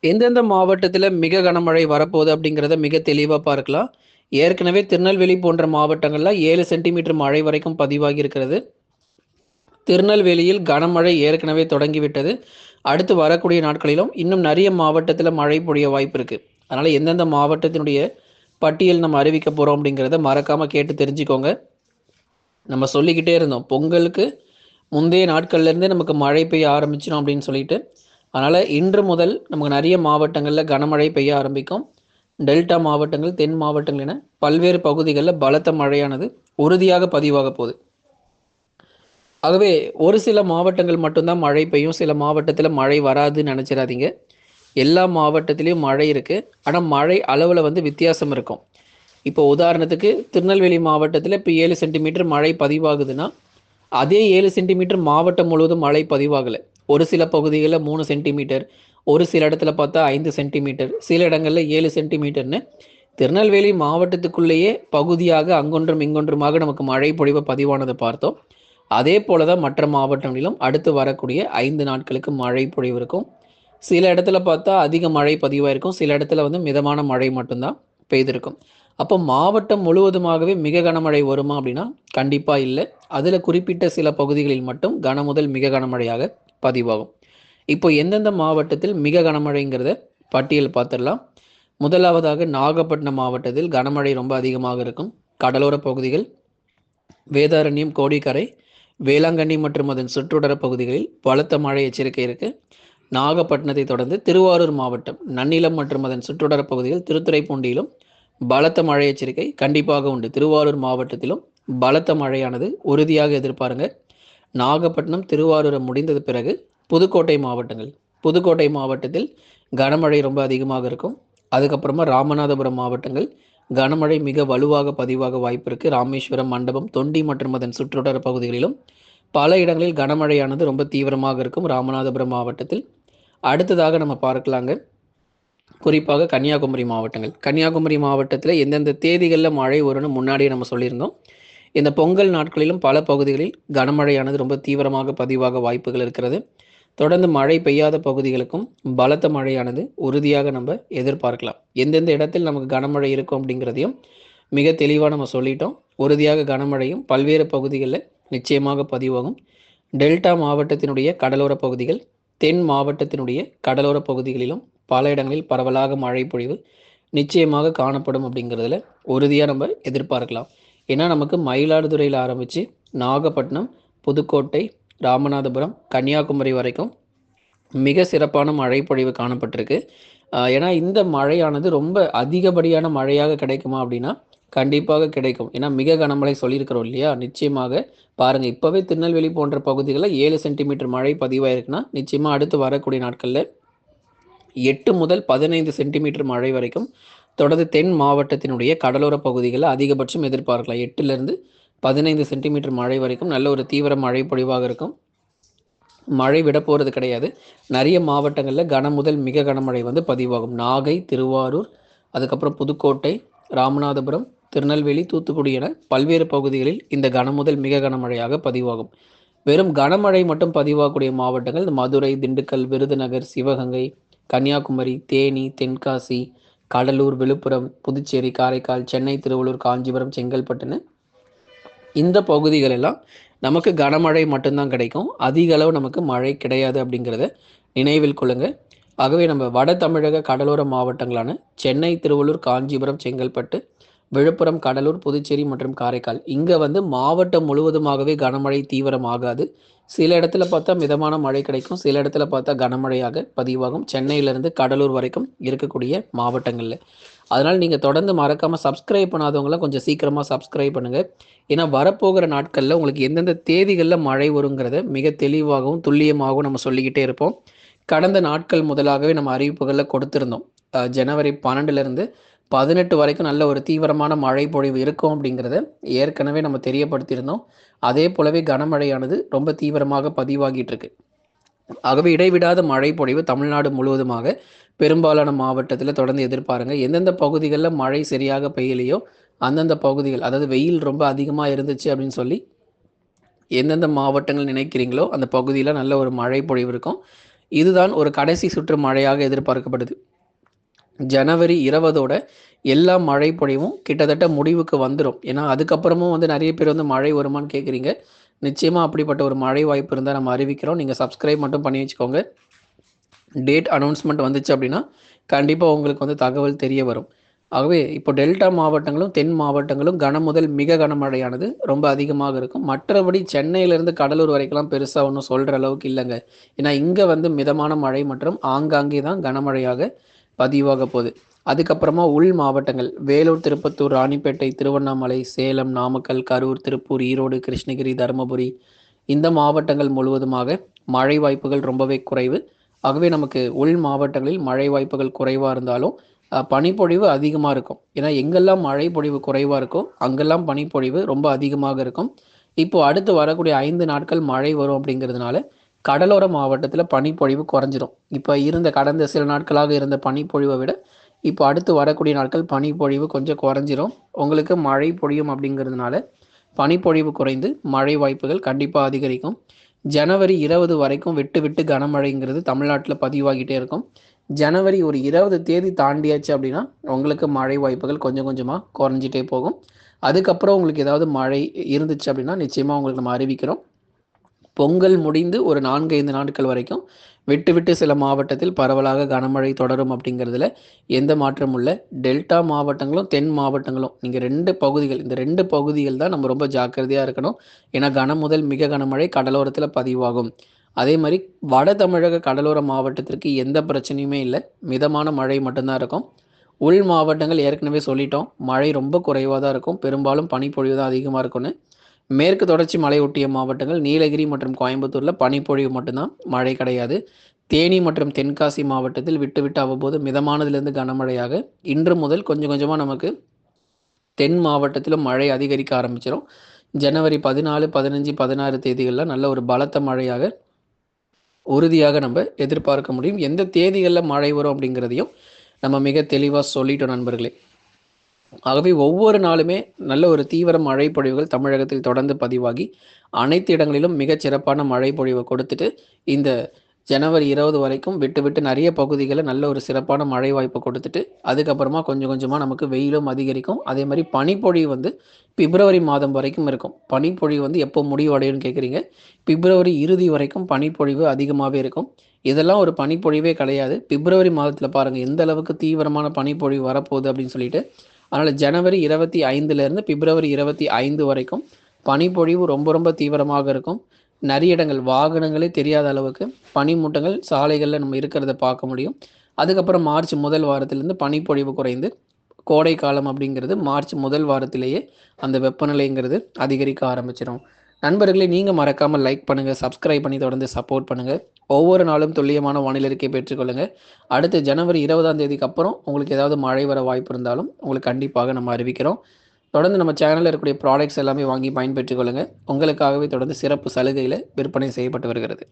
எந்தெந்த மாவட்டத்துல மிக கனமழை வரப்போகுது அப்படிங்கிறத மிக தெளிவா பார்க்கலாம். ஏற்கனவே திருநெல்வேலி போன்ற மாவட்டங்கள்ல 7 சென்டிமீட்டர் மழை வரைக்கும் பதிவாகி இருக்கிறது. திருநெல்வேலியில் கனமழை ஏற்கனவே தொடங்கிவிட்டது. அடுத்து வரக்கூடிய நாட்களிலும் இன்னும் நிறைய மாவட்டத்துல மழை பொழிய வாய்ப்பு இருக்கு. அதனால எந்தெந்த மாவட்டத்தினுடைய பட்டியல் நம்ம அறிவிக்க போறோம் அப்படிங்கிறத மறக்காம கேட்டு தெரிஞ்சுக்கோங்க. நம்ம சொல்லிக்கிட்டே இருந்தோம். பொங்கலுக்கு முந்தைய நாட்கள்ல இருந்தே நமக்கு மழை பெய்ய ஆரம்பிச்சிடும் அப்படின்னு சொல்லிட்டு. அதனால இன்று முதல் நமக்கு நிறைய மாவட்டங்கள்ல கனமழை பெய்ய ஆரம்பிக்கும். டெல்டா மாவட்டங்கள், தென் மாவட்டங்கள் என பல்வேறு பகுதிகளில் பலத்த மழையானது உறுதியாக பதிவாக போகுது. ஆகவே ஒரு சில மாவட்டங்கள் மட்டும்தான் மழை பெய்யும், சில மாவட்டத்தில் மழை வராதுன்னு நினச்சிடாதீங்க. எல்லா மாவட்டத்திலையும் மழை இருக்கு. ஆனால் மழை அளவில் வந்து வித்தியாசம் இருக்கும். இப்போ உதாரணத்துக்கு திருநெல்வேலி மாவட்டத்தில் இப்போ 7 சென்டிமீட்டர் மழை பதிவாகுதுன்னா, அதே 7 சென்டிமீட்டர் மாவட்டம் முழுவதும் மழை பதிவாகலை. ஒரு சில பகுதிகளில் 3 சென்டிமீட்டர், ஒரு சில இடத்துல பார்த்தா 5 சென்டிமீட்டர், சில இடங்களில் 7 சென்டிமீட்டர்னு திருநெல்வேலி மாவட்டத்துக்குள்ளேயே பகுதியாக அங்கொன்றும் இங்கொன்றுமாக நமக்கு மழை பொழிவு பதிவானதை பார்த்தோம். அதே போல தான் மற்ற மாவட்டங்களிலும் அடுத்து வரக்கூடிய 5 நாட்களுக்கு மழை பொழிவு இருக்கும். சில இடத்துல பார்த்தா அதிக மழை பதிவாயிருக்கும், சில இடத்துல வந்து மிதமான மழை மட்டும்தான் பெய்திருக்கும். அப்போ மாவட்டம் முழுவதுமாகவே மிக கனமழை வருமா அப்படின்னா கண்டிப்பா இல்லை. அதுல குறிப்பிட்ட சில பகுதிகளில் மட்டும் கன முதல் மிக கனமழையாக பதிவாகும். இப்போ எந்தெந்த மாவட்டத்தில் மிக கனமழைங்கிறத பட்டியல் பார்த்துடலாம். முதலாவதாக நாகப்பட்டினம் மாவட்டத்தில் கனமழை ரொம்ப அதிகமாக இருக்கும். கடலோர பகுதிகள், வேதாரண்யம், கோடிக்கரை, வேளாங்கண்ணி மற்றும் அதன் சுற்றுவட்டார பகுதிகளில் பலத்த மழை எச்சரிக்கை இருக்கு. நாகப்பட்டினத்தை தொடர்ந்து திருவாரூர் மாவட்டம், நன்னிலம் மற்றும் அதன் சுற்றுவட்டார பகுதிகள், திருத்துறைப்பூண்டியிலும் பலத்த மழை எச்சரிக்கை கண்டிப்பாக உண்டு. திருவாரூர் மாவட்டத்திலும் பலத்த மழையானது உறுதியாக எதிர்பாருங்க. நாகப்பட்டினம், திருவாரூரை முடிந்தது பிறகு புதுக்கோட்டை மாவட்டங்கள், புதுக்கோட்டை மாவட்டத்தில் கனமழை ரொம்ப அதிகமாக இருக்கும். அதுக்கப்புறமா ராமநாதபுரம் மாவட்டங்கள் கனமழை மிக வலுவாக பதிவாக வாய்ப்பு இருக்கு. ராமேஸ்வரம், மண்டபம், தொண்டி மற்றும் அதன் சுற்றுவட்டார பகுதிகளிலும் பல இடங்களில் கனமழையானது ரொம்ப தீவிரமாக இருக்கும் ராமநாதபுரம் மாவட்டத்தில். அடுத்ததாக நம்ம பார்க்கலாங்க, குறிப்பாக கன்னியாகுமரி மாவட்டங்கள். கன்னியாகுமரி மாவட்டத்தில் எந்தெந்த தேதிகளில் மழை வரும்னு முன்னாடியே நம்ம சொல்லியிருந்தோம். இந்த பொங்கல் நாட்களிலும் பல பகுதிகளில் கனமழையானது ரொம்ப தீவிரமாக பதிவாக வாய்ப்புகள் இருக்கிறது. தொடர்ந்து மழை பெய்யாத பகுதிகளுக்கும் பலத்த மழையானது உறுதியாக நம்ம எதிர்பார்க்கலாம். எந்தெந்த இடத்தில் நமக்கு கனமழை இருக்கும் அப்படிங்கிறதையும் மிக தெளிவாக நம்ம சொல்லிட்டோம். உறுதியாக கனமழையும் பல்வேறு பகுதிகளில் நிச்சயமாக பதிவாகும். டெல்டா மாவட்டத்தினுடைய கடலோர பகுதிகள், தென் மாவட்டத்தினுடைய கடலோர பகுதிகளிலும் பல இடங்களில் பரவலாக மழை பொழிவு நிச்சயமாக காணப்படும் அப்படிங்கிறதுல உறுதியாக நம்ம எதிர்பார்க்கலாம். ஏன்னா நமக்கு மயிலாடுதுறையில் ஆரம்பித்து நாகப்பட்டினம், புதுக்கோட்டை, ராமநாதபுரம், கன்னியாகுமரி வரைக்கும் மிக சிறப்பான மழை பொழிவு காணப்பட்டிருக்கு. ஏன்னா இந்த மழையானது ரொம்ப அதிகப்படியான மழையாக கிடைக்குமா அப்படின்னா கண்டிப்பாக கிடைக்கும். ஏன்னா மிக கனமழை சொல்லியிருக்கிறோம் இல்லையா, நிச்சயமாக பாருங்க. இப்போவே திருநெல்வேலி போன்ற பகுதிகளில் 7 சென்டிமீட்டர் மழை பதிவாயிருக்குன்னா நிச்சயமாக அடுத்து வரக்கூடிய நாட்களில் 8 முதல் 15 சென்டிமீட்டர் மழை வரைக்கும் தொடர்ந்து தென் மாவட்டத்தினுடைய கடலோர பகுதிகளில் அதிகபட்சம் எதிர்பார்க்கலாம். 8லிருந்து 15 சென்டிமீட்டர் மழை வரைக்கும் நல்ல ஒரு தீவிர மழை பொழிவாக இருக்கும். மழை விட போகிறது கிடையாது. நிறைய மாவட்டங்களில் கன முதல் மிக கனமழை வந்து பதிவாகும். நாகை, திருவாரூர், அதுக்கப்புறம் புதுக்கோட்டை, ராமநாதபுரம், திருநெல்வேலி, தூத்துக்குடி என பல்வேறு பகுதிகளில் இந்த கன முதல் மிக கனமழையாக பதிவாகும். வெறும் கனமழை மட்டும் பதிவாகக்கூடிய மாவட்டங்கள் மதுரை, திண்டுக்கல், விருதுநகர், சிவகங்கை, கன்னியாகுமரி, தேனி, தென்காசி, கடலூர், விழுப்புரம், புதுச்சேரி, காரைக்கால், சென்னை, திருவள்ளூர், காஞ்சிபுரம், செங்கல்பட்டுன்னு இந்த பகுதிகள் எல்லாம் நமக்கு கனமழை மட்டும்தான் கிடைக்கும். அதிக அளவு நமக்கு மழை கிடையாது அப்படிங்கிறத நினைவில் கொள்ளுங்க. ஆகவே நம்ம வட தமிழக கடலோர மாவட்டங்களான சென்னை, திருவள்ளூர், காஞ்சிபுரம், செங்கல்பட்டு, விழுப்புரம், கடலூர், புதுச்சேரி மற்றும் காரைக்கால் இங்கே வந்து மாவட்டம் முழுவதுமாகவே கனமழை தீவிரமாகாது. சில இடத்துல பார்த்தா மிதமான மழை கிடைக்கும், சில இடத்துல பார்த்தா கனமழையாக பதிவாகும். சென்னையிலிருந்து கடலூர் வரைக்கும் இருக்கக்கூடிய மாவட்டங்களில். அதனால் நீங்கள் தொடர்ந்து மறக்காமல் சப்ஸ்கிரைப் பண்ணாதவங்களாம் கொஞ்சம் சீக்கிரமாக சப்ஸ்கிரைப் பண்ணுங்கள். ஏன்னா வரப்போகிற நாட்களில் உங்களுக்கு எந்தெந்த தேதிகளில் மழை வருங்கிறத மிக தெளிவாகவும் துல்லியமாகவும் நம்ம சொல்லிக்கிட்டே இருப்போம். கடந்த நாட்கள் முதலாகவே நம்ம அறிவிப்புகளில் கொடுத்துருந்தோம். ஜனவரி 12லேருந்து 18 வரைக்கும் நல்ல ஒரு தீவிரமான மழை பொழிவு இருக்கும் அப்படிங்கிறத ஏற்கனவே நம்ம தெரியப்படுத்தியிருந்தோம். அதே போலவே கனமழையானது ரொம்ப தீவிரமாக பதிவாகிட்டு இருக்கு. ஆகவே இடைவிடாத மழை பொழிவு தமிழ்நாடு முழுவதுமாக பெரும்பாலான மாவட்டத்தில் தொடர்ந்து எதிர்பாருங்க. எந்தெந்த பகுதிகளில் மழை சரியாக பெய்யலையோ அந்தந்த பகுதிகள், அதாவது வெயில் ரொம்ப அதிகமாக இருந்துச்சு அப்படின்னு சொல்லி எந்தெந்த மாவட்டங்கள் நினைக்கிறீங்களோ அந்த பகுதியில் நல்ல ஒரு மழை பொழிவு இருக்கும். இதுதான் ஒரு கடைசி சுற்று மழையாக எதிர்பார்க்கப்படுது. ஜனவரி 20ஓட எல்லா மழை பொழிவும் கிட்டத்தட்ட முடிவுக்கு வந்துரும். ஏன்னா, அதுக்கப்புறமும் வந்து நெறைய பேர் வந்து மழை வருமான்னு கேட்குறீங்க. நிச்சயமா அப்படிப்பட்ட ஒரு மழை வாய்ப்பு இருந்தா நம்ம அறிவிக்கிறோம். நீங்க சப்ஸ்கிரைப் மட்டும் பண்ணி வச்சுக்கோங்க. டேட் அனௌன்ஸ்மெண்ட் வந்துச்சு அப்படின்னா, கண்டிப்பா உங்களுக்கு வந்து தகவல் தெரிய வரும். ஆகவே இப்போ டெல்டா மாவட்டங்களும், தென் மாவட்டங்களும் கனமுதல் மிக கனமழையானது ரொம்ப அதிகமாக இருக்கும். மற்றபடி சென்னையிலிருந்து கடலூர் வரைக்கும்லாம் பெருசா ஒண்ணும் சொல்ற அளவுக்கு இல்லங்க. ஏன்னா, இங்க வந்து மிதமான மழை மற்றும் ஆங்காங்கே தான் கனமழையாக பதிவாக போகுது. அதுக்கப்புறமா உள் மாவட்டங்கள் வேலூர், திருப்பத்தூர், ராணிப்பேட்டை, திருவண்ணாமலை, சேலம், நாமக்கல், கரூர், திருப்பூர், ஈரோடு, கிருஷ்ணகிரி, தருமபுரி இந்த மாவட்டங்கள் முழுவதுமாக மழை வாய்ப்புகள் ரொம்பவே குறைவு. ஆகவே நமக்கு உள் மாவட்டங்களில் மழை வாய்ப்புகள் குறைவா இருந்தாலும், பனிப்பொழிவு அதிகமா இருக்கும். ஏன்னா எங்கெல்லாம் மழை பொழிவு குறைவா இருக்கோ, அங்கெல்லாம் பனிப்பொழிவு ரொம்ப அதிகமாக இருக்கும். இப்போ அடுத்து வரக்கூடிய 5 நாட்கள் மழை வரும் அப்படிங்கிறதுனால, கடலோர மாவட்டத்தில பனிப்பொழிவு குறைஞ்சிரும். இப்ப இருந்த கடந்த சில நாட்களாக இருந்த பனிப்பொழிவை விட, இப்போ அடுத்து வரக்கூடிய நாட்கள் பனிப்பொழிவு கொஞ்சம் குறைஞ்சிரும். உங்களுக்கு மழை பொழியும் அப்படிங்கிறதுனால, பனிப்பொழிவு குறைந்து மழை வாய்ப்புகள் கண்டிப்பா அதிகரிக்கும். ஜனவரி 20 வரைக்கும் விட்டு விட்டு கனமழைங்கிறது தமிழ்நாட்டில பதிவாகிட்டே இருக்கும். ஜனவரி ஒரு 20 தேதி தாண்டியாச்சு அப்படின்னா, உங்களுக்கு மழை வாய்ப்புகள் கொஞ்சம் கொஞ்சமா குறைஞ்சிட்டே போகும். அதுக்கப்புறம் உங்களுக்கு ஏதாவது மழை இருந்துச்சு அப்படின்னா, நிச்சயமா உங்களுக்கு நம்ம அறிவிக்கிறோம். பொங்கல் முடிந்து ஒரு 4, 5 நாட்கள் வரைக்கும் விட்டு விட்டு சில மாவட்டத்தில் பரவலாக கனமழை தொடரும் அப்படிங்கிறதுல எந்த மாற்றமும் இல்ல. டெல்டா மாவட்டங்களும், தென் மாவட்டங்களும் நீங்க 2 பகுதிகள் இந்த 2 பகுதிகள் தான் நம்ம ரொம்ப ஜாக்கிரதையா இருக்கணும். ஏன்னா கனம் முதல் மிக கனமழை கடலோரத்தில பதிவாகும். அதே மாரி வட தமிழக கடலோர மாவட்டத்திற்கு எந்த பிரச்சனையுமே இல்ல. மிதமான மழை மட்டும் தான் இருக்கும். உள் மாவட்டங்கள் ஏற்கனவே சொல்லிட்டோம். மழை ரொம்ப குறைவா தான் இருக்கும். பெரும்பாலும் பனிப்பொழிவு தான் அதிகமா இருக்கும்னு. மேற்கு தொடர்ச்சி மலையொட்டிய மாவட்டங்கள் நீலகிரி மற்றும் கோயம்புத்தூர்ல பனிப்பொழிவு மட்டும்தான், மழை கிடையாது. தேனி மற்றும் தென்காசி மாவட்டத்தில் விட்டு விட்டு அவ்வப்போது மிதமானதிலிருந்து கனமழையாக இன்று முதல் கொஞ்சம் கொஞ்சமா நமக்கு தென் மாவட்டத்திலும் மழை அதிகரிக்க ஆரம்பிச்சிரும். ஜனவரி 14, 15, 16 தேதிகள்ல நல்ல ஒரு பலத்த மழையாக உறுதியாக நம்ம எதிர்பார்க்க முடியும். எந்த தேதிகள்ல மழை வரும் அப்படிங்கிறதையும் நம்ம மிக தெளிவா சொல்லிட்டோம் நண்பர்களே. ஆகவே ஒவ்வொரு நாளுமே நல்ல ஒரு தீவிர மழை பொழிவுகள் தமிழகத்தில் தொடர்ந்து பதிவாகி, அனைத்து இடங்களிலும் மிகச் சிறப்பான மழை பொழிவ கொடுத்துட்டு, இந்த ஜனவரி 20 வரைக்கும் விட்டு விட்டு நெறைய பகுதிகள்ல நல்ல ஒரு சிறப்பான மழை வாய்ப்ப கொடுத்துட்டு, அதுக்கப்புறமா கொஞ்சம் கொஞ்சமா நமக்கு வெயிலும் அதிகரிக்கும். அதே மாரி பனிப்பொழிவு வந்து பிப்ரவரி மாதம் வரைக்கும் இருக்கும். பனிப்பொழிவு வந்து எப்போ முடிவடையும்னு கேட்குறீங்க. பிப்ரவரி இறுதி வரைக்கும் பனிப்பொழிவு அதிகமாவே இருக்கும். இதெல்லாம் ஒரு பனிப்பொழிவே கிடையாது. பிப்ரவரி மாதத்தில பாருங்க, எந்த அளவுக்கு தீவிரமான பனிப்பொழிவு வரப்போகுது அப்படின்னு சொல்லிட்டு. அதனால ஜனவரி 25லேருந்து பிப்ரவரி 25 வரைக்கும் பனிப்பொழிவு ரொம்ப ரொம்ப தீவிரமாக இருக்கும். நெறைய இடங்கள் வாகனங்களே தெரியாத அளவுக்கு பனிமூட்டங்கள் சாலைகள்ல நம்ம இருக்கிறத பார்க்க முடியும். அதுக்கப்புறம் மார்ச் முதல் வாரத்திலிருந்து பனிப்பொழிவு குறைந்து, கோடை காலம் அப்படிங்கிறது மார்ச் முதல் வாரத்திலேயே அந்த வெப்பநிலைங்கிறது அதிகரிக்க ஆரம்பிச்சிரும். நண்பர்களே நீங்க மறக்காம லைக் பண்ணுங்க, சப்ஸ்கிரைப் பண்ணி தொடர்ந்து சப்போர்ட் பண்ணுங்க. ஒவ்வொரு நாளும் துல்லியமான வானிலை அறிக்கை பெற்றுக்கொள்ளுங்க. அடுத்து ஜனவரி 20ஆம் தேதிக்கு அப்புறம் உங்களுக்கு ஏதாவது மழை வர வாய்ப்பு இருந்தாலும் உங்களுக்கு கண்டிப்பாக நம்ம அறிவிக்கிறோம். தொடர்ந்து நம்ம சேனல்ல இருக்கக்கூடிய ப்ராடக்ட்ஸ் எல்லாமே வாங்கி பயன்பெற்றுக் கொள்ளுங்க. உங்களுக்காகவே தொடர்ந்து சிறப்பு சலுகையில விற்பனை செய்யப்பட்டு வருகிறது.